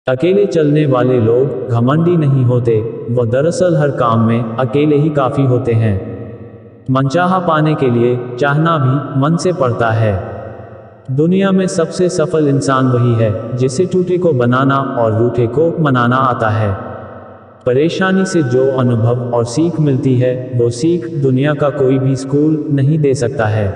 अकेले चलने वाले लोग घमंडी नहीं होते, वह दरअसल हर काम में अकेले ही काफी होते हैं। मनचाहा पाने के लिए चाहना भी मन से पड़ता है। दुनिया में सबसे सफल इंसान वही है जिसे टूटे को बनाना और रूठे को मनाना आता है। परेशानी से जो अनुभव और सीख मिलती है, वो सीख दुनिया का कोई भी स्कूल नहीं दे सकता है।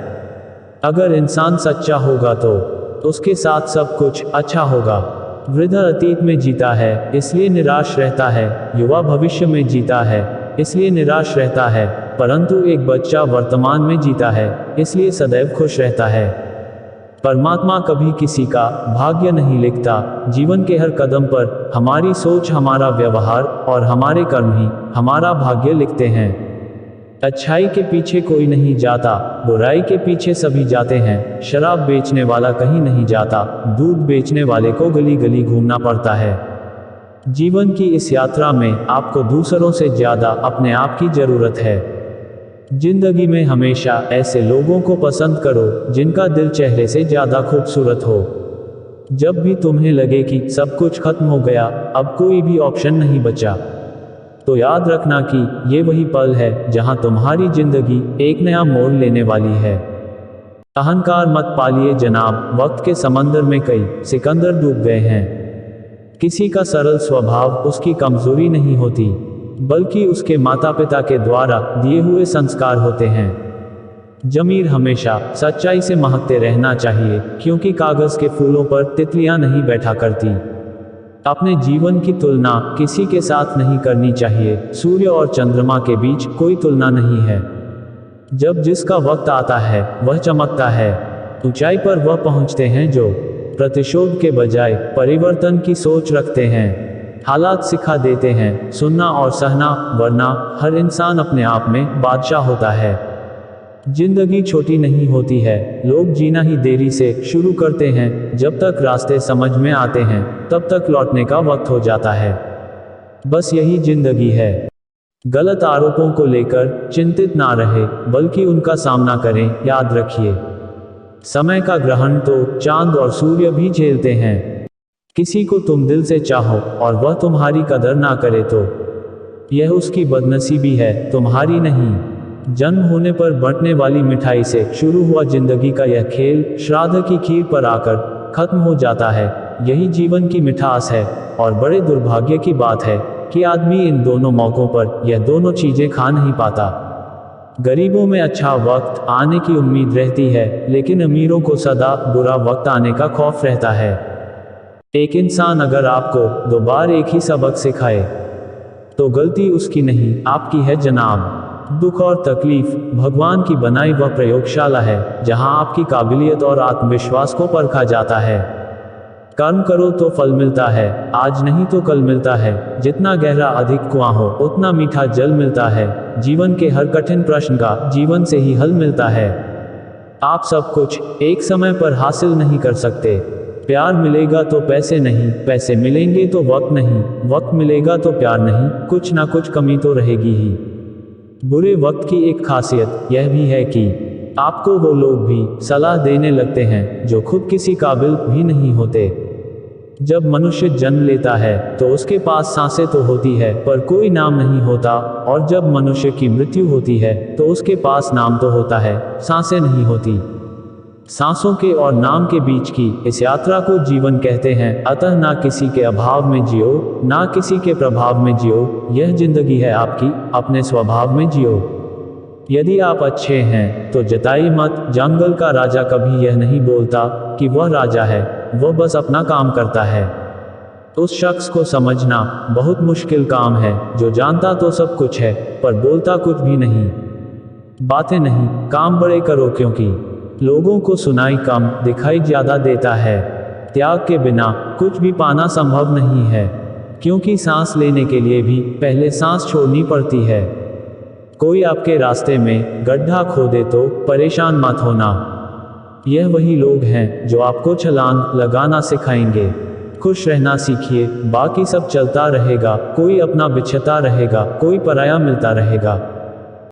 अगर इंसान सच्चा होगा तो उसके साथ सब कुछ अच्छा होगा। वृद्ध अतीत में जीता है, इसलिए निराश रहता है। युवा भविष्य में जीता है, इसलिए निराश रहता है। परंतु एक बच्चा वर्तमान में जीता है, इसलिए सदैव खुश रहता है। परमात्मा कभी किसी का भाग्य नहीं लिखता। जीवन के हर कदम पर हमारी सोच, हमारा व्यवहार और हमारे कर्म ही हमारा भाग्य लिखते हैं। अच्छाई के पीछे कोई नहीं जाता, बुराई के पीछे सभी जाते हैं। शराब बेचने वाला कहीं नहीं जाता, दूध बेचने वाले को गली गली घूमना पड़ता है। जीवन की इस यात्रा में आपको दूसरों से ज्यादा अपने आप की जरूरत है। जिंदगी में हमेशा ऐसे लोगों को पसंद करो जिनका दिल चेहरे से ज्यादा खूबसूरत हो। जब भी तुम्हें लगे कि सब कुछ खत्म हो गया, अब कोई भी ऑप्शन नहीं बचा, तो याद रखना कि ये वही पल है जहां तुम्हारी जिंदगी एक नया मोड़ लेने वाली है। अहंकार मत पालिए जनाब, वक्त के समंदर में कई सिकंदर डूब गए हैं। किसी का सरल स्वभाव उसकी कमजोरी नहीं होती, बल्कि उसके माता पिता के द्वारा दिए हुए संस्कार होते हैं। जमीर हमेशा सच्चाई से महकते रहना चाहिए, क्योंकि कागज के फूलों पर तितलियां नहीं बैठा करती। अपने जीवन की तुलना किसी के साथ नहीं करनी चाहिए। सूर्य और चंद्रमा के बीच कोई तुलना नहीं है। जब जिसका वक्त आता है वह चमकता है। ऊंचाई पर वह पहुंचते हैं जो प्रतिशोध के बजाय परिवर्तन की सोच रखते हैं। हालात सिखा देते हैं सुनना और सहना, वरना हर इंसान अपने आप में बादशाह होता है। जिंदगी छोटी नहीं होती है, लोग जीना ही देरी से शुरू करते हैं। जब तक रास्ते समझ में आते हैं, तब तक लौटने का वक्त हो जाता है। बस यही जिंदगी है। गलत आरोपों को लेकर चिंतित ना रहे, बल्कि उनका सामना करें। याद रखिए, समय का ग्रहण तो चांद और सूर्य भी झेलते हैं। किसी को तुम दिल से चाहो और वह तुम्हारी कदर ना करे तो यह उसकी बदनसीबी है, तुम्हारी नहीं। जन्म होने पर बंटने वाली मिठाई से शुरू हुआ जिंदगी का यह खेल श्राद्ध की खीर पर आकर खत्म हो जाता है। यही जीवन की मिठास है, और बड़े दुर्भाग्य की बात है कि आदमी इन दोनों मौकों पर यह दोनों चीजें खा नहीं पाता। गरीबों में अच्छा वक्त आने की उम्मीद रहती है, लेकिन अमीरों को सदा बुरा वक्त आने का खौफ रहता है। एक इंसान अगर आपको 2 बार एक ही सबक सिखाए, तो गलती उसकी नहीं आपकी है जनाब। दुख और तकलीफ भगवान की बनाई वह प्रयोगशाला है, जहां आपकी काबिलियत और आत्मविश्वास को परखा जाता है। कर्म करो तो फल मिलता है, आज नहीं तो कल मिलता है। जितना गहरा अधिक कुआं हो, उतना मीठा जल मिलता है। जीवन के हर कठिन प्रश्न का जीवन से ही हल मिलता है। आप सब कुछ एक समय पर हासिल नहीं कर सकते। प्यार मिलेगा तो पैसे नहीं, पैसे मिलेंगे तो वक्त नहीं, वक्त मिलेगा तो प्यार नहीं, कुछ ना कुछ कमी तो रहेगी ही। बुरे वक्त की एक खासियत यह भी है कि आपको वो लोग भी सलाह देने लगते हैं जो खुद किसी काबिल भी नहीं होते। जब मनुष्य जन्म लेता है तो उसके पास सांसें तो होती है, पर कोई नाम नहीं होता, और जब मनुष्य की मृत्यु होती है तो उसके पास नाम तो होता है, सांसें नहीं होती। सांसों के और नाम के बीच की इस यात्रा को जीवन कहते हैं। अतः ना किसी के अभाव में जियो, ना किसी के प्रभाव में जियो। यह जिंदगी है आपकी, अपने स्वभाव में जियो। यदि आप अच्छे हैं तो जताई मत। जंगल का राजा कभी यह नहीं बोलता कि वह राजा है, वह बस अपना काम करता है। उस शख्स को समझना बहुत मुश्किल काम है जो जानता तो सब कुछ है, पर बोलता कुछ भी नहीं। बातें नहीं, काम बड़े करो, क्योंकि लोगों को सुनाई कम, दिखाई ज्यादा देता है। त्याग के बिना कुछ भी पाना संभव नहीं है, क्योंकि सांस लेने के लिए भी पहले सांस छोड़नी पड़ती है। कोई आपके रास्ते में गड्ढा खोदे तो परेशान मत होना। यह वही लोग हैं जो आपको छलांग लगाना सिखाएंगे। खुश रहना सीखिए, बाकी सब चलता रहेगा। कोई अपना बिछता रहेगा, कोई पराया मिलता रहेगा।